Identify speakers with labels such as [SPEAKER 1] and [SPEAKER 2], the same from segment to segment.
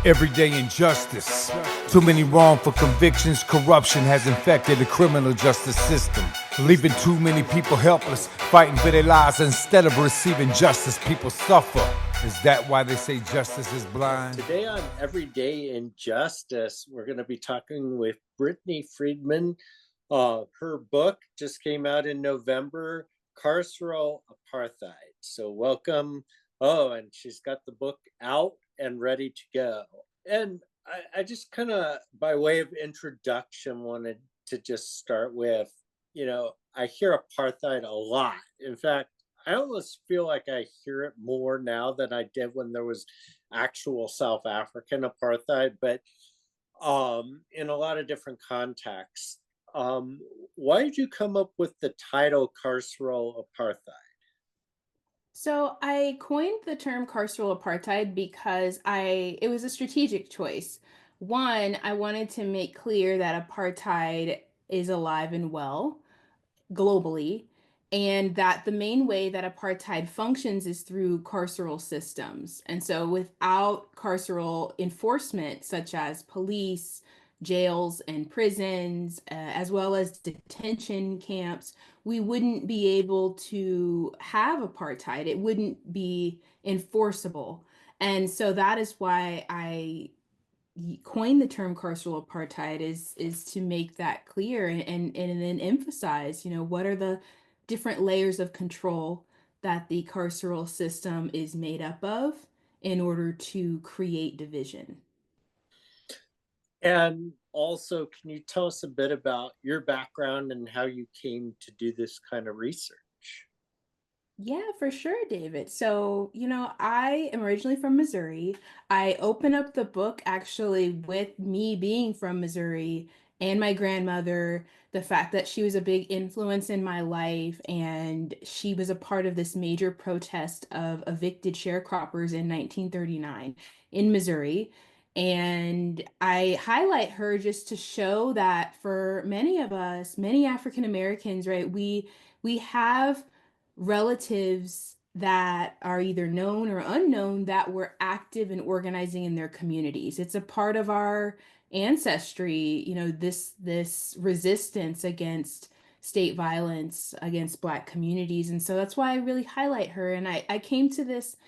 [SPEAKER 1] Everyday injustice. Too many wrongful convictions. Corruption has infected the criminal justice system, leaving too many people helpless, fighting for their lives. Instead of receiving justice, people suffer. Is that why they say justice is blind?
[SPEAKER 2] Today on Everyday Injustice, we're going to be talking with Brittany Friedman. Her book just came out in November, Carceral Apartheid. So welcome. Oh, and she's got the book out and ready to go. And I just kind of, by way of introduction, wanted to just start with, I hear apartheid a lot. In fact, I almost feel like I hear it more now than I did when there was actual South African apartheid, but in a lot of different contexts. Why did you come up with the title Carceral Apartheid?
[SPEAKER 3] So I coined the term carceral apartheid because it was a strategic choice. One, I wanted to make clear that apartheid is alive and well globally, and that the main way that apartheid functions is through carceral systems. And so without carceral enforcement, such as police, jails, and prisons, as well as detention camps, we wouldn't be able to have apartheid. It wouldn't be enforceable. And so that is why I coined the term carceral apartheid is to make that clear and then emphasize, what are the different layers of control that the carceral system is made up of in order to create division.
[SPEAKER 2] And also, can you tell us a bit about your background and how you came to do this kind of research?
[SPEAKER 3] Yeah, for sure, David. So, I am originally from Missouri. I open up the book actually with me being from Missouri and my grandmother, the fact that she was a big influence in my life, and she was a part of this major protest of evicted sharecroppers in 1939 in Missouri. And I highlight her just to show that for many of us, many African Americans, right, we have relatives that are either known or unknown that were active in organizing in their communities. It's a part of our ancestry, this resistance against state violence against Black communities. And so that's why I really highlight her. And I came to this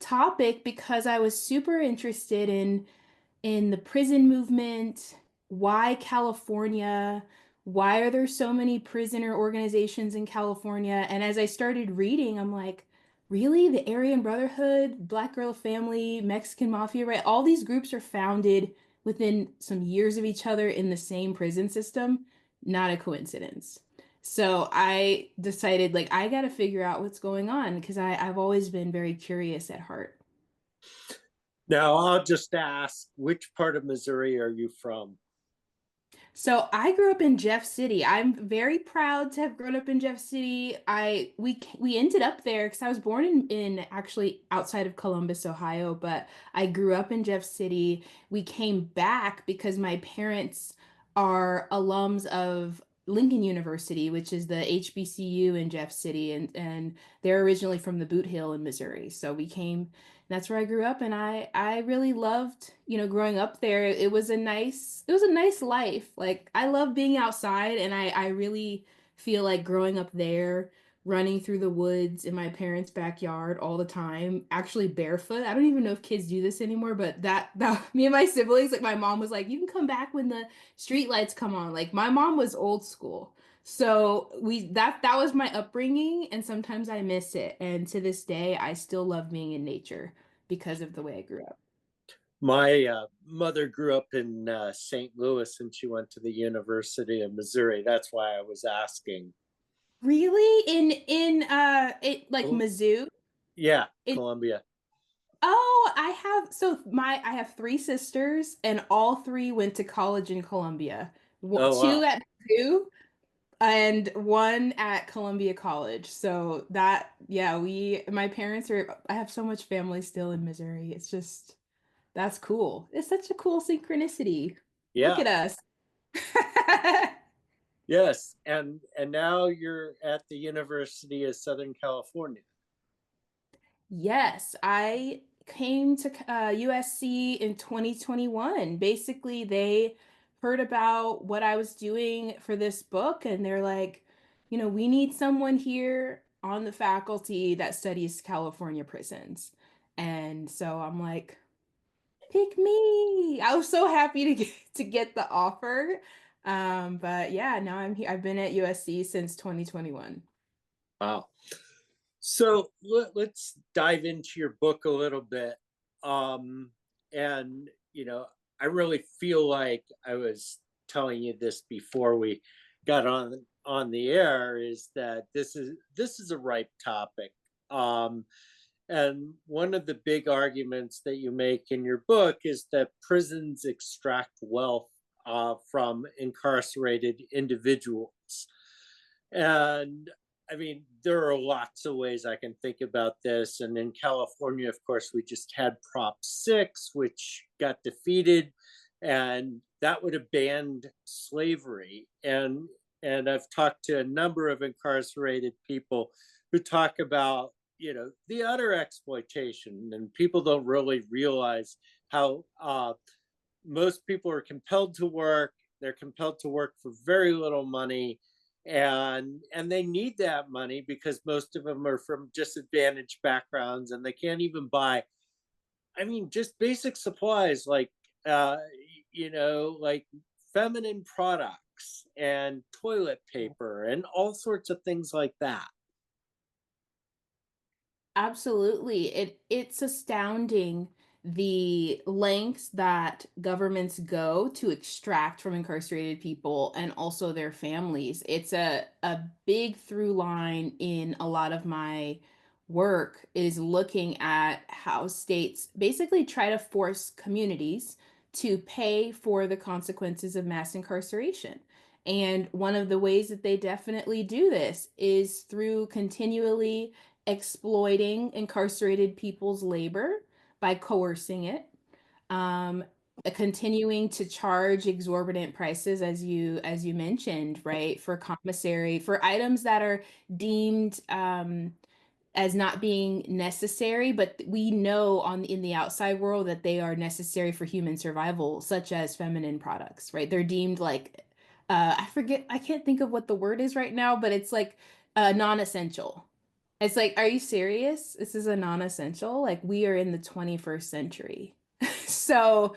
[SPEAKER 3] topic because I was super interested in the prison movement, why California, why are there so many prisoner organizations in California? And as I started reading, I'm like, really? The Aryan Brotherhood, Black Girl Family, Mexican Mafia, right? All these groups are founded within some years of each other in the same prison system. Not a coincidence. So I decided, like, I got to figure out what's going on because I've always been very curious at heart.
[SPEAKER 2] Now, I'll just ask, which part of Missouri are you from?
[SPEAKER 3] So I grew up in Jeff City. I'm very proud to have grown up in Jeff City. We ended up there because I was born in actually outside of Columbus, Ohio, but I grew up in Jeff City. We came back because my parents are alums of Lincoln University, which is the HBCU in Jeff City, and they're originally from the Boot Hill in Missouri. So we came, that's where I grew up, and I really loved, growing up there. It was a nice life. Like, I love being outside, and I really feel like growing up there, running through the woods in my parents' backyard all the time, actually barefoot. I don't even know if kids do this anymore, but that me and my siblings, like, my mom was like, you can come back when the street lights come on. Like, my mom was old school. So that was my upbringing, and sometimes I miss it. And to this day, I still love being in nature because of the way I grew up.
[SPEAKER 2] My mother grew up in St. Louis and she went to the University of Missouri. That's why I was asking.
[SPEAKER 3] Really? In it like
[SPEAKER 2] Oh,
[SPEAKER 3] Mizzou?
[SPEAKER 2] yeah,
[SPEAKER 3] In
[SPEAKER 2] Columbia.
[SPEAKER 3] Oh, I have three sisters, and all three went to college in Columbia.
[SPEAKER 2] Oh,
[SPEAKER 3] Two
[SPEAKER 2] wow.
[SPEAKER 3] at Mizzou and one at Columbia College. So that, yeah, my parents are, I have so much family still in Missouri. It's just, that's cool. It's such a cool synchronicity. Look
[SPEAKER 2] Yeah.
[SPEAKER 3] at us.
[SPEAKER 2] Yes. And now you're at the University of Southern California.
[SPEAKER 3] Yes, came to USC in 2021. Basically, they heard about what I was doing for this book, and they're like, we need someone here on the faculty that studies California prisons. And so I'm like, pick me. I was so happy to get the offer. But yeah, now I'm here. I've been at USC since 2021.
[SPEAKER 2] Wow. So let's dive into your book a little bit. And, I really feel like I was telling you this before we got on the air, is that this is a ripe topic. And one of the big arguments that you make in your book is that prisons extract wealth from incarcerated individuals. And I mean, there are lots of ways I can think about this. And in California, of course, we just had Prop 6, which got defeated, and that would have banned slavery. And I've talked to a number of incarcerated people who talk about, the utter exploitation, and people don't really realize how most people are compelled to work. They're compelled to work for very little money, and they need that money because most of them are from disadvantaged backgrounds, and they can't even buy, I mean, just basic supplies like uh like feminine products and toilet paper and all sorts of things like that.
[SPEAKER 3] Absolutely. It's astounding the lengths that governments go to extract from incarcerated people and also their families. It's a big through line in a lot of my work is looking at how states basically try to force communities to pay for the consequences of mass incarceration. And one of the ways that they definitely do this is through continually exploiting incarcerated people's labor by coercing it, um, continuing to charge exorbitant prices, as you mentioned, right, for commissary for items that are deemed as not being necessary, but we know in the outside world that they are necessary for human survival, such as feminine products, right? They're deemed like I can't think of what the word is right now, but it's like non-essential. It's like, are you serious? This is a non-essential? Like we are in the 21st century. So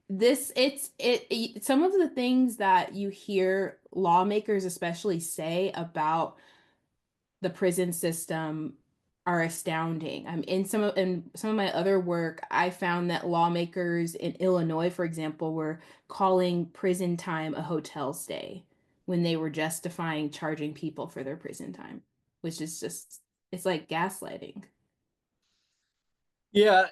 [SPEAKER 3] some of the things that you hear lawmakers especially say about the prison system are astounding. In some of my other work, I found that lawmakers in Illinois, for example, were calling prison time a hotel stay when they were justifying charging people for their prison time, which is just it's like gaslighting.
[SPEAKER 2] Yeah,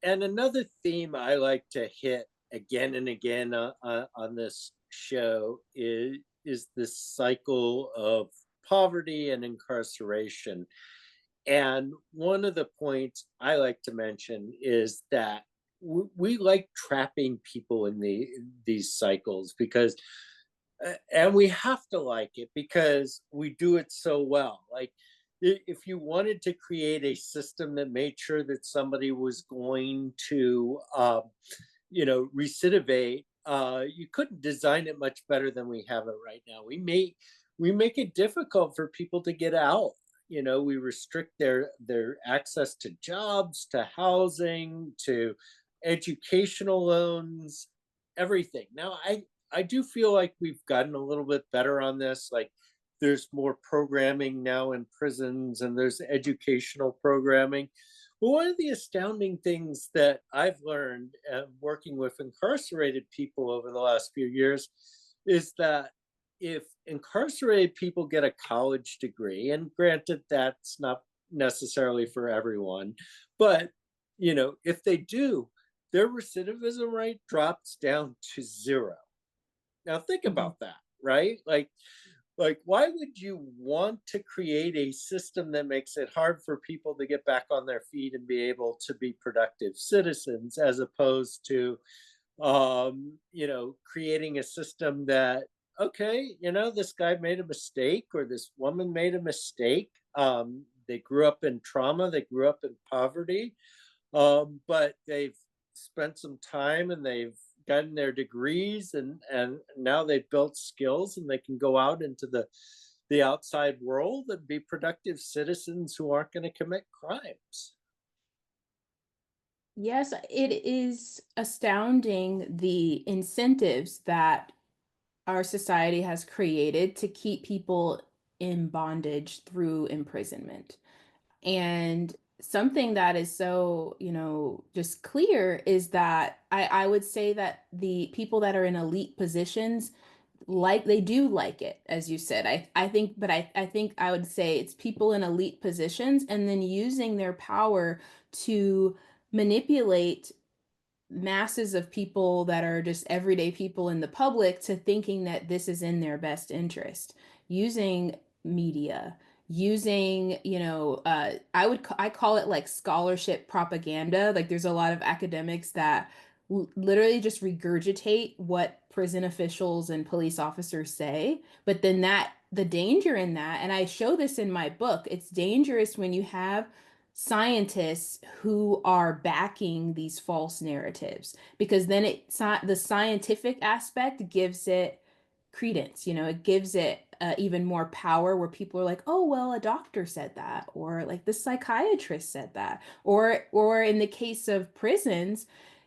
[SPEAKER 2] and another theme I like to hit again and again on this show is this cycle of poverty and incarceration. And one of the points I like to mention is that we like trapping people in these cycles because, and we have to like it because we do it so well. Like, if you wanted to create a system that made sure that somebody was going to, recidivate, you couldn't design it much better than we have it right now. We make it difficult for people to get out. We restrict their access to jobs, to housing, to educational loans, everything. Now, I do feel like we've gotten a little bit better on this. Like, there's more programming now in prisons, and there's educational programming. But one of the astounding things that I've learned working with incarcerated people over the last few years is that if incarcerated people get a college degree, and granted, that's not necessarily for everyone, but if they do, their recidivism rate drops down to zero. Now think
[SPEAKER 3] Mhm.
[SPEAKER 2] about that, right? Like, why would you want to create a system that makes it hard for people to get back on their feet and be able to be productive citizens, as opposed to creating a system that, okay, this guy made a mistake or this woman made a mistake. They grew up in trauma, they grew up in poverty. But they've spent some time and they've gotten their degrees, and now they've built skills and they can go out into the outside world and be productive citizens who aren't going to commit crimes.
[SPEAKER 3] Yes, it is astounding the incentives that our society has created to keep people in bondage through imprisonment. And something that is so, just clear is that I would say that the people that are in elite positions, like, they do like it, as you said. I think, but I think I would say it's people in elite positions and then using their power to manipulate masses of people that are just everyday people in the public to thinking that this is in their best interest, using media, using, I call it like scholarship propaganda. Like, there's a lot of academics that literally just regurgitate what prison officials and police officers say, but then the danger in that, and I show this in my book, it's dangerous when you have scientists who are backing these false narratives, because then the scientific aspect gives it credence, it gives it even more power, where people are like, oh well, a doctor said that, or like the psychiatrist said that, or in the case of prisons,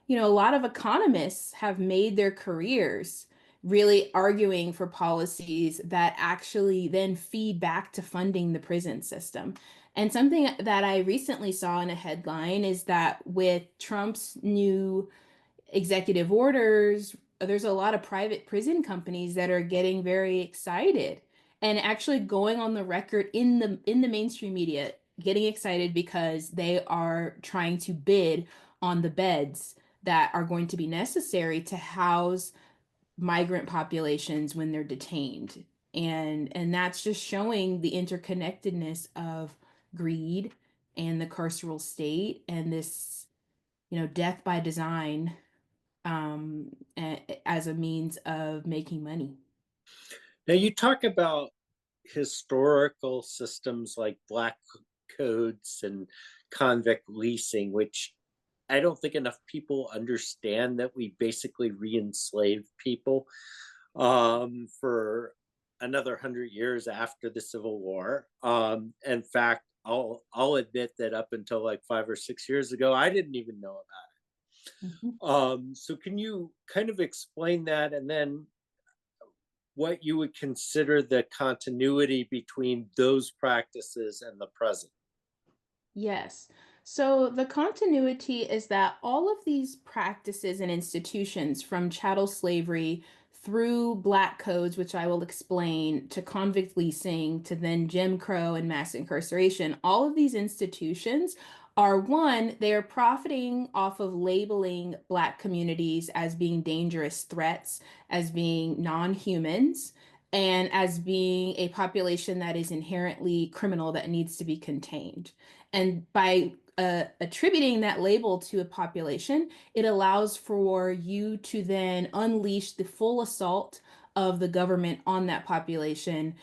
[SPEAKER 3] a lot of economists have made their careers really arguing for policies that actually then feed back to funding the prison system. And something that I recently saw in a headline is that with Trump's new executive orders, there's a lot of private prison companies that are getting very excited and actually going on the record in the mainstream media, getting excited because they are trying to bid on the beds that are going to be necessary to house migrant populations when they're detained. And that's just showing the interconnectedness of greed and the carceral state and this, death by design, as a means of making money.
[SPEAKER 2] Now, you talk about historical systems like black codes and convict leasing, which I don't think enough people understand that we basically re-enslaved people for another 100 years after the Civil War. In fact, I'll admit that up until like 5 or 6 years ago, I didn't even know about
[SPEAKER 3] Mhm.
[SPEAKER 2] it. So can you kind of explain that, and then what you would consider the continuity between those practices and the present?
[SPEAKER 3] Yes. So the continuity is that all of these practices and institutions, from chattel slavery through black codes, which I will explain, to convict leasing, to then Jim Crow and mass incarceration, all of these institutions are, one, they are profiting off of labeling black communities as being dangerous threats, as being non-humans, and as being a population that is inherently criminal that needs to be contained. And by attributing that label to a population, it allows for you to then unleash the full assault of the government on that population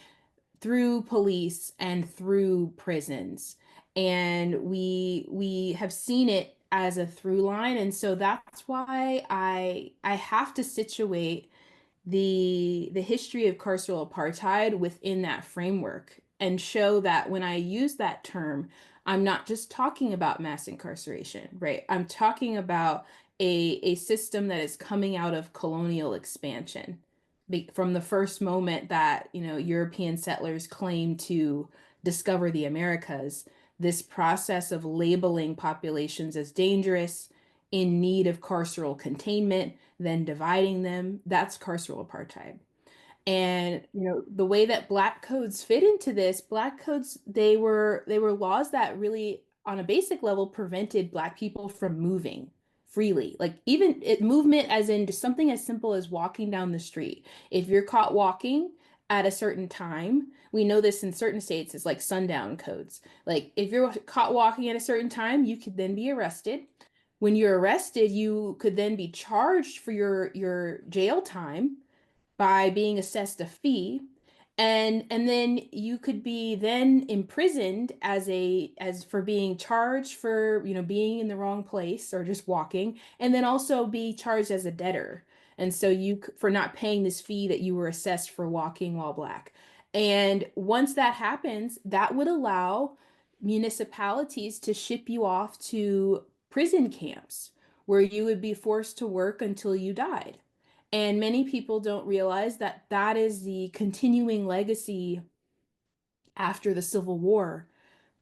[SPEAKER 3] through police and through prisons. And we have seen it as a through line. And so that's why I have to situate the history of carceral apartheid within that framework and show that when I use that term, I'm not just talking about mass incarceration, right? I'm talking about a system that is coming out of colonial expansion. From the first moment that, European settlers claimed to discover the Americas, this process of labeling populations as dangerous, in need of carceral containment, then dividing them, that's carceral apartheid. And the way that black codes fit into this, black codes, they were laws that really on a basic level prevented black people from moving freely. Like, even movement as in just something as simple as walking down the street. If you're caught walking at a certain time, we know this in certain states, it's like sundown codes. Like, if you're caught walking at a certain time, you could then be arrested. When you're arrested, you could then be charged for your jail time by being assessed a fee. And then you could be then imprisoned as for being charged for, being in the wrong place or just walking, and then also be charged as a debtor. And so for not paying this fee that you were assessed for walking while black. And once that happens, that would allow municipalities to ship you off to prison camps where you would be forced to work until you died. And many people don't realize that that is the continuing legacy after the Civil War.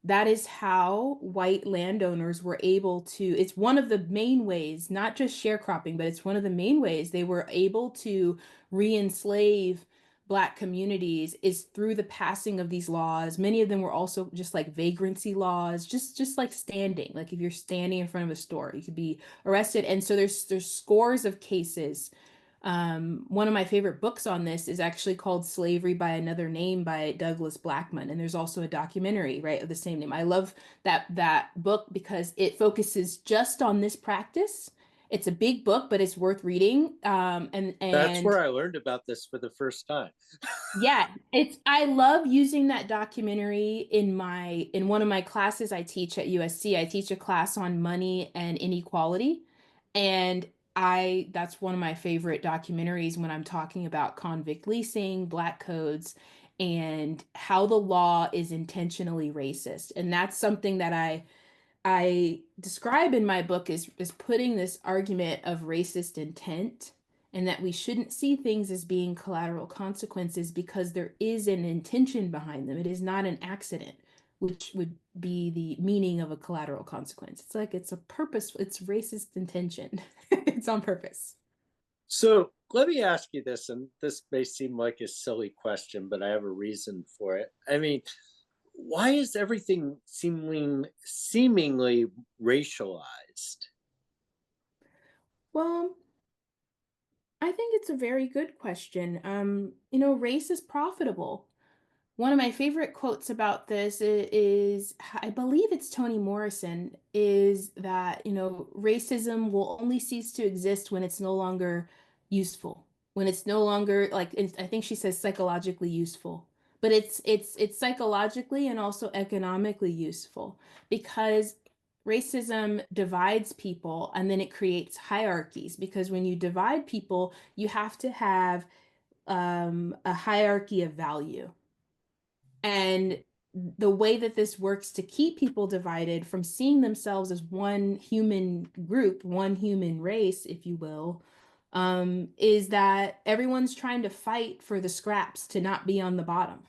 [SPEAKER 3] That is how white landowners were able to, it's one of the main ways, not just sharecropping, but it's one of the main ways they were able to re-enslave Black communities is through the passing of these laws. Many of them were also just like vagrancy laws, just like standing. Like if you're standing in front of a store, you could be arrested. And so there's scores of cases. One of my favorite books on this is actually called Slavery by Another Name by Douglas Blackmun, and there's also a documentary, right, of the same name. I love that book because it focuses just on this practice. It's a big book, but it's worth reading. And
[SPEAKER 2] That's where
[SPEAKER 3] and
[SPEAKER 2] I learned about this for the first time.
[SPEAKER 3] yeah, I love using that documentary in one of my classes I teach at USC. I teach a class on money and inequality. And I that's one of my favorite documentaries when I'm talking about convict leasing, black codes, and how the law is intentionally racist. And that's something that I describe in my book is putting this argument of racist intent and that we shouldn't see things as being collateral consequences because there is an intention behind them. It is not an accident, which would be the meaning of a collateral consequence. It's like it's a purpose, it's racist intention. It's on purpose.
[SPEAKER 2] So let me ask you this, and this may seem like a silly question, but I have a reason for it. I mean, why is everything seemingly racialized?
[SPEAKER 3] Well, I think it's a very good question. Race is profitable. One of my favorite quotes about this is, I believe it's Toni Morrison, is that, racism will only cease to exist when it's no longer useful, when it's no longer like, I think she says psychologically useful, but it's psychologically and also economically useful because racism divides people and then it creates hierarchies because when you divide people, you have to have a hierarchy of value. And the way that this works to keep people divided from seeing themselves as one human group, one human race, if you will, is that everyone's trying to fight for the scraps to not be on the bottom.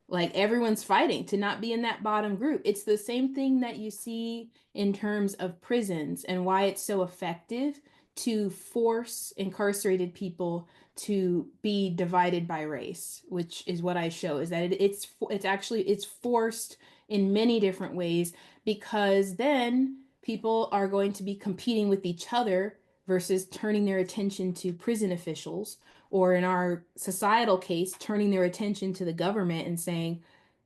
[SPEAKER 3] Like everyone's fighting to not be in that bottom group. It's the same thing that you see in terms of prisons and why it's so effective to force incarcerated people to be divided by race, which is what I show, is that it's forced in many different ways because then people are going to be competing with each other versus turning their attention to prison officials or in our societal case, turning their attention to the government and saying,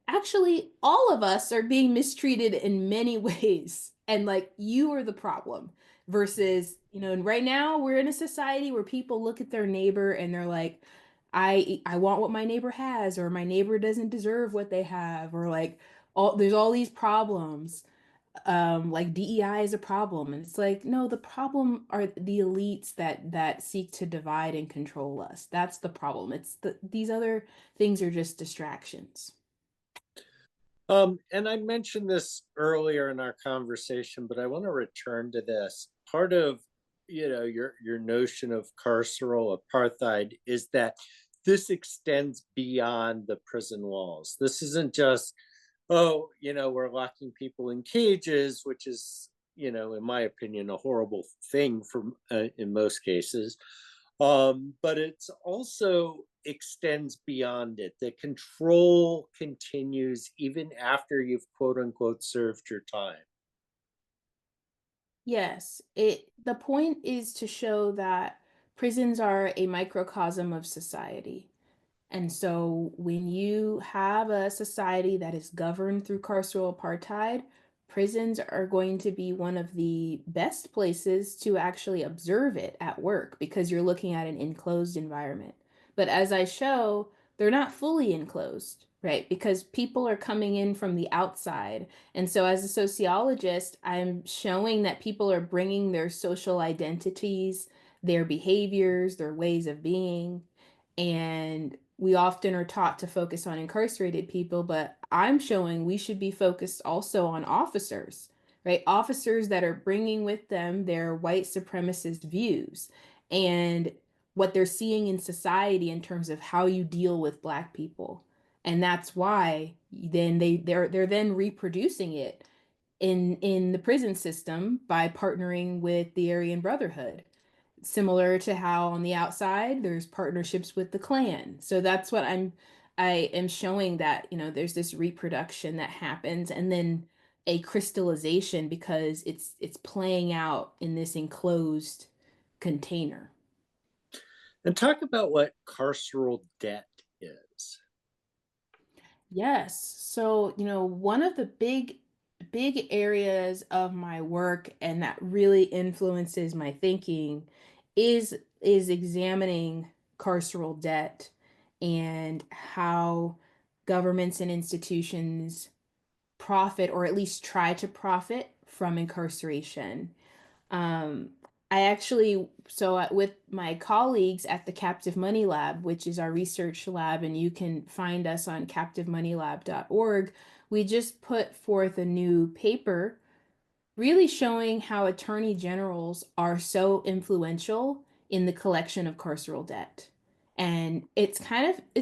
[SPEAKER 3] actually, all of us are being mistreated in many ways. And like, you are the problem. Versus, and right now we're in a society where people look at their neighbor and they're like, I want what my neighbor has, or my neighbor doesn't deserve what they have, or like there's all these problems like DEI is a problem. And it's like, no, the problem are the elites that seek to divide and control us. That's the problem. These other things are just distractions.
[SPEAKER 2] And I mentioned this earlier in our conversation, but I want to return to this. Part of your notion of carceral apartheid is that this extends beyond the prison walls. This isn't just, oh, we're locking people in cages, which is, in my opinion, a horrible thing for in most cases. But it's also extends beyond it. The control continues even after you've quote unquote served your time.
[SPEAKER 3] Yes, the point is to show that prisons are a microcosm of society. And so when you have a society that is governed through carceral apartheid, prisons are going to be one of the best places to actually observe it at work because you're looking at an enclosed environment. But as I show, they're not fully enclosed, right? Because people are coming in from the outside. And so, as a sociologist, I'm showing that people are bringing their social identities, their behaviors, their ways of being. And we often are taught to focus on incarcerated people, but I'm showing we should be focused also on officers, right? Officers that are bringing with them their white supremacist views and what they're seeing in society in terms of how you deal with Black people. And that's why then they're then reproducing it in the prison system by partnering with the Aryan Brotherhood, similar to how on the outside there's partnerships with the Klan. So that's what I am showing, that there's this reproduction that happens and then a crystallization because it's playing out in this enclosed container.
[SPEAKER 2] And talk about what carceral debt is.
[SPEAKER 3] Yes. So, one of the big areas of my work and that really influences my thinking is examining carceral debt and how governments and institutions profit, or at least try to profit from incarceration. Um, I actually, with my colleagues at the Captive Money Lab, which is our research lab, and you can find us on captivemoneylab.org, we just put forth a new paper really showing how attorney generals are so influential in the collection of carceral debt. And it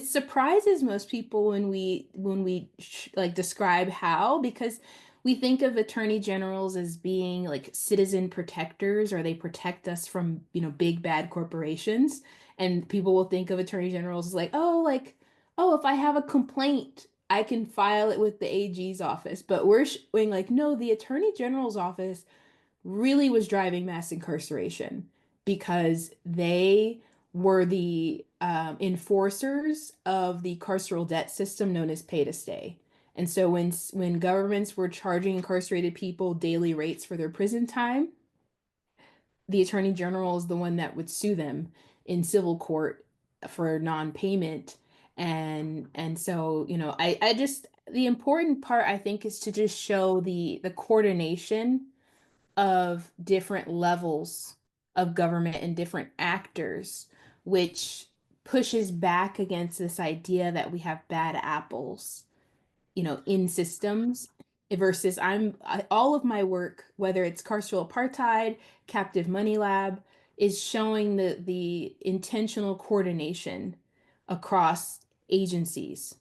[SPEAKER 3] surprises most people when we like describe how, because we think of attorney generals as being like citizen protectors, or they protect us from, big bad corporations. And people will think of attorney generals as oh, if I have a complaint, I can file it with the AG's office. But we're showing like, no, the Attorney General's office really was driving mass incarceration because they were the enforcers of the carceral debt system known as pay to stay. And so when governments were charging incarcerated people daily rates for their prison time, the attorney general is the one that would sue them in civil court for non-payment. And so, I just, the important part I think is to just show the coordination of different levels of government and different actors, which pushes back against this idea that we have bad apples, in systems, versus all of my work, whether it's Carceral Apartheid, Captive Money Lab, is showing the intentional coordination across agencies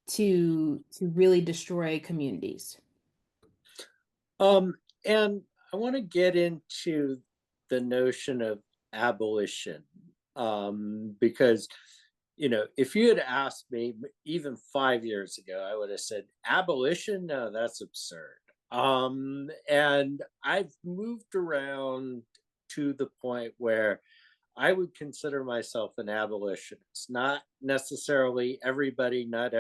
[SPEAKER 3] to really destroy communities.
[SPEAKER 2] Um, and I want to get into the notion of abolition, because if you had asked me even 5 years ago, I would have said abolition. No, that's absurd. And I've moved around to the point where I would consider myself an abolitionist. Not necessarily everybody, not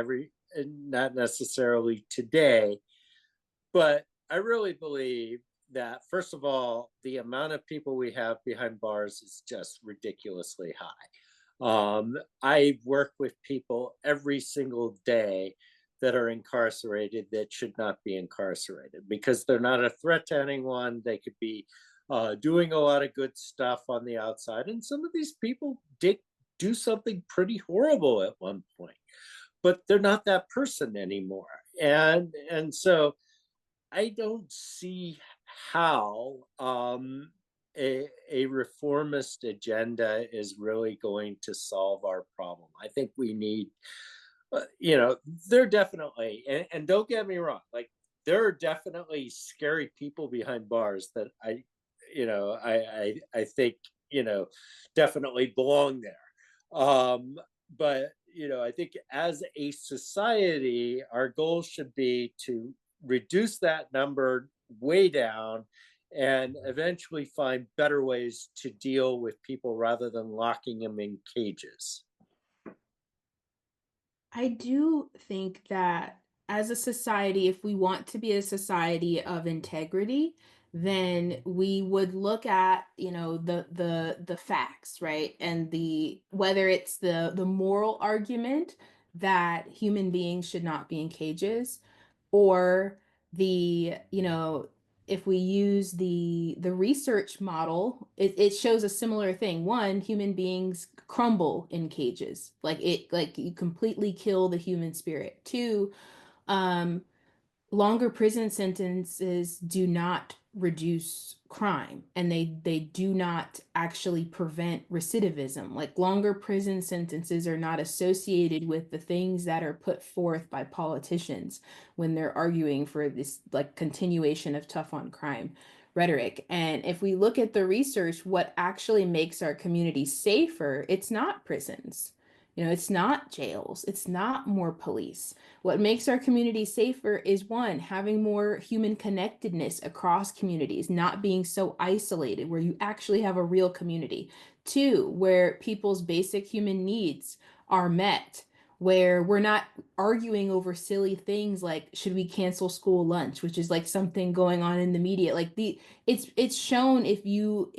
[SPEAKER 2] necessarily today, but I really believe that, first of all, the amount of people we have behind bars is just ridiculously high. I work with people every single day that are incarcerated that should not be incarcerated because they're not a threat to anyone. They could be doing a lot of good stuff on the outside. And some of these people did do something pretty horrible at one point, but they're not that person anymore. And so I don't see how a reformist agenda is really going to solve our problem. I think we need, there definitely, and don't get me wrong, like there are definitely scary people behind bars that I think, definitely belong there. But I think as a society, our goal should be to reduce that number way down and eventually find better ways to deal with people rather than locking them in cages.
[SPEAKER 3] I do think that as a society, if we want to be a society of integrity, then we would look at, the facts, right? And the whether it's the moral argument that human beings should not be in cages, or the, if we use the research model, it shows a similar thing. One, human beings crumble in cages. Like you completely kill the human spirit. Two, um longer prison sentences do not reduce crime, and they do not actually prevent recidivism. Like, longer prison sentences are not associated with the things that are put forth by politicians when they're arguing for this, like, continuation of tough on crime rhetoric. And if we look at the research, what actually makes our community safer, it's not prisons. It's not jails. It's not more police. What makes our community safer is, one, having more human connectedness across communities, not being so isolated, where you actually have a real community. Two, where people's basic human needs are met, where we're not arguing over silly things like, should we cancel school lunch, which is like something going on in the media. Like, it's shown, if you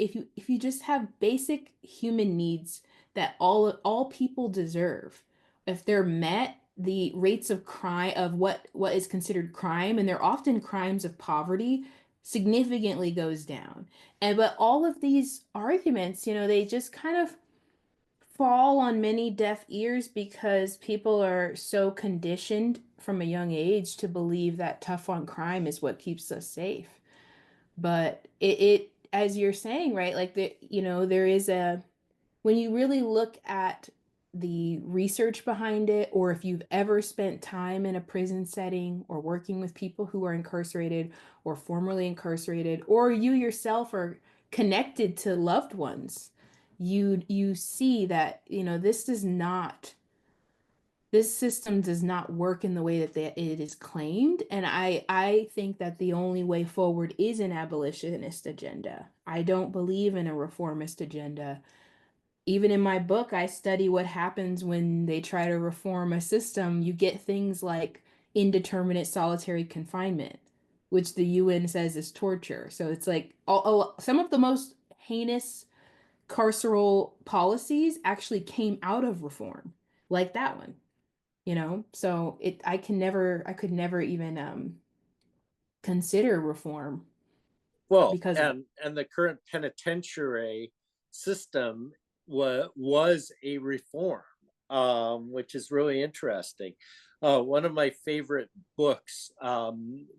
[SPEAKER 3] just have basic human needs that all people deserve, if they're met, the rates of crime, of what is considered crime, and they're often crimes of poverty, significantly goes down. And but all of these arguments, they just kind of fall on many deaf ears, because people are so conditioned from a young age to believe that tough on crime is what keeps us safe. But it as you're saying, right, like, there is a when you really look at the research behind it, or if you've ever spent time in a prison setting or working with people who are incarcerated or formerly incarcerated, or you yourself are connected to loved ones, you see that, this system does not work in the way that it is claimed. And I think that the only way forward is an abolitionist agenda. I don't believe in a reformist agenda. Even in my book, I study what happens when they try to reform a system. You get things like indeterminate solitary confinement, which the UN says is torture. So it's like, some of the most heinous carceral policies actually came out of reform, like that one. So I could never even consider reform
[SPEAKER 2] Well,
[SPEAKER 3] because of it.
[SPEAKER 2] and the current penitentiary system was a reform, which is really interesting. One of my favorite books was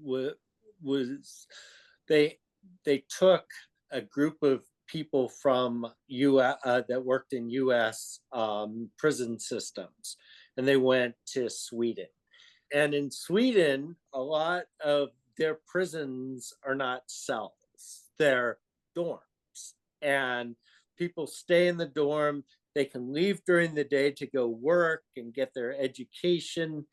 [SPEAKER 2] they they took a group of people from U.S. That worked in U.S. Prison systems, and they went to Sweden. And in Sweden, a lot of their prisons are not cells, they're dorms. And people stay in the dorm. They can leave during the day to go work and get their education.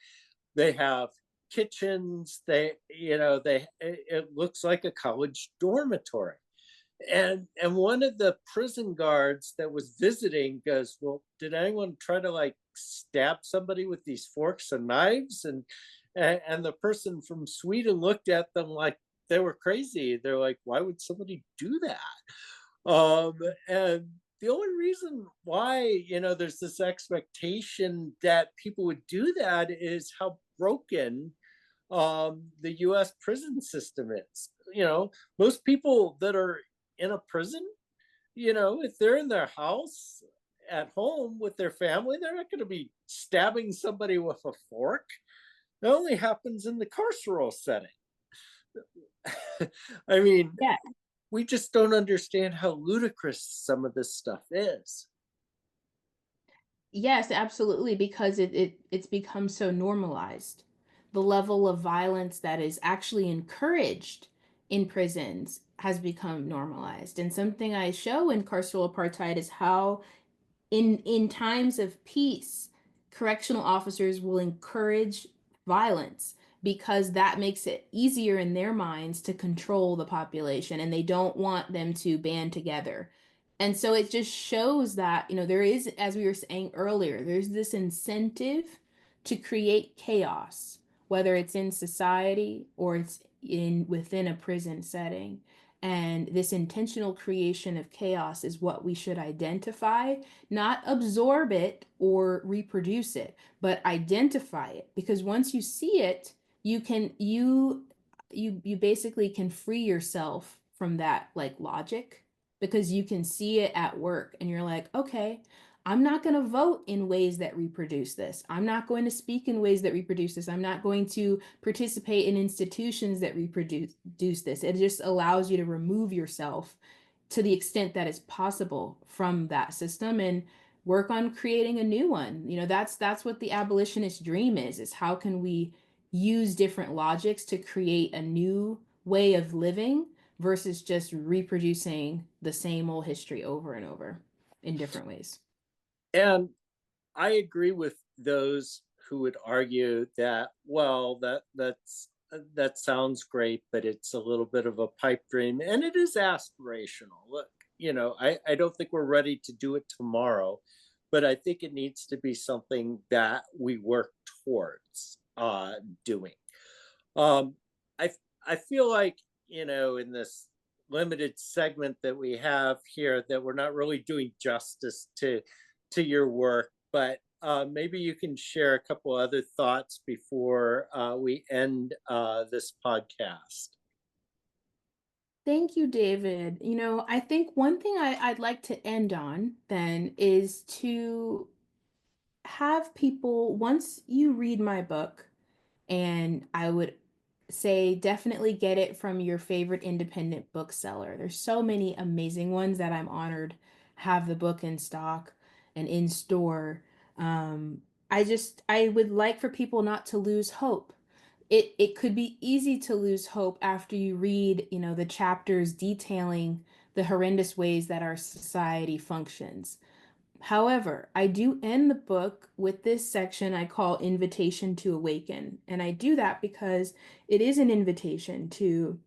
[SPEAKER 2] They have kitchens. It looks like a college dormitory. And one of the prison guards that was visiting goes, well, did anyone try to like stab somebody with these forks and knives? And the person from Sweden looked at them like they were crazy. They're like, why would somebody do that? And the only reason why, there's this expectation that people would do that is how broken the US prison system is. Most people that are in a prison, if they're in their house at home with their family, they're not going to be stabbing somebody with a fork. It only happens in the carceral setting. I mean,
[SPEAKER 3] Yeah.
[SPEAKER 2] we just don't understand how ludicrous some of this stuff is.
[SPEAKER 3] Yes, absolutely, because it's become so normalized. The level of violence that is actually encouraged in prisons has become normalized. And something I show in Carceral Apartheid is how, in times of peace, correctional officers will encourage violence, because that makes it easier in their minds to control the population, and they don't want them to band together. And so it just shows that, there is, as we were saying earlier, there's this incentive to create chaos, whether it's in society or it's in within a prison setting. And this intentional creation of chaos is what we should identify, not absorb it or reproduce it, but identify it. Because once you see it, you basically can free yourself from that like logic, because you can see it at work and you're like, okay, I'm not going to vote in ways that reproduce this. I'm not going to speak in ways that reproduce this. I'm not going to participate in institutions that reproduce this. It just allows you to remove yourself to the extent that is possible from that system and work on creating a new one. That's what the abolitionist dream is how can we use different logics to create a new way of living versus just reproducing the same old history over and over in different ways.
[SPEAKER 2] And I agree with those who would argue that, well, that sounds great, but it's a little bit of a pipe dream, and it is aspirational. Look, I don't think we're ready to do it tomorrow, but I think it needs to be something that we work towards doing. I feel like, in this limited segment that we have here, that we're not really doing justice to your work, but maybe you can share a couple other thoughts before we end this podcast.
[SPEAKER 3] Thank you, David. I think one thing I'd like to end on then is to have people, once you read my book, and I would say definitely get it from your favorite independent bookseller. There's so many amazing ones that I'm honored have the book in stock and in store. Um, I would like for people not to lose hope. It could be easy to lose hope after you read, the chapters detailing the horrendous ways that our society functions. However, I do end the book with this section I call Invitation to Awaken. And I do that because it is an invitation to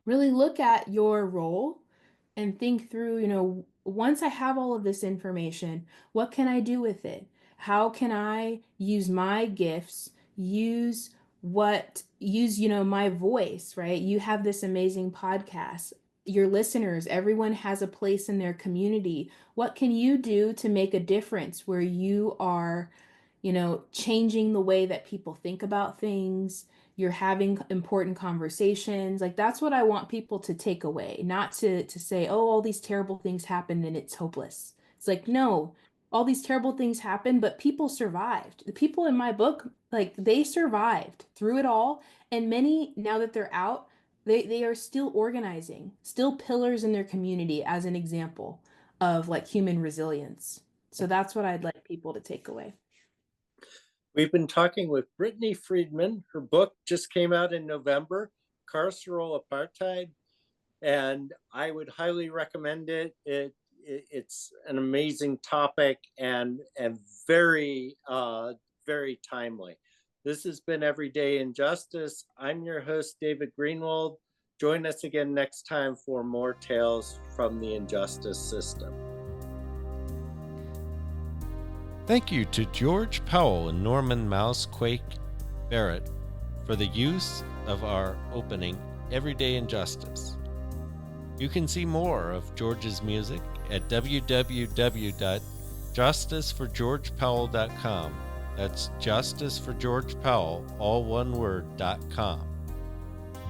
[SPEAKER 3] really look at your role and think through, once I have all of this information, what can I do with it? How can I use my gifts, my voice, right? You have this amazing podcast. Your listeners, everyone has a place in their community. What can you do to make a difference where you are, changing the way that people think about things? You're having important conversations. Like that's what I want people to take away, not to say, oh, all these terrible things happened and it's hopeless. It's like, no, all these terrible things happened, but people survived. The people in my book, like they survived through it all. And many, now that they're out, they are still organizing, still pillars in their community as an example of like human resilience. So that's what I'd like people to take away.
[SPEAKER 2] We've been talking with Brittany Friedman. Her book just came out in November, Carceral Apartheid, and I would highly recommend it. It's an amazing topic and very, very timely. This has been Everyday Injustice. I'm your host, David Greenwald. Join us again next time for more tales from the injustice system.
[SPEAKER 4] Thank you to George Powell and Norman Mousequake Barrett for the use of our opening, Everyday Injustice. You can see more of George's music at www.justiceforgeorgepowell.com. That's Justice for George Powell, all one word, .com.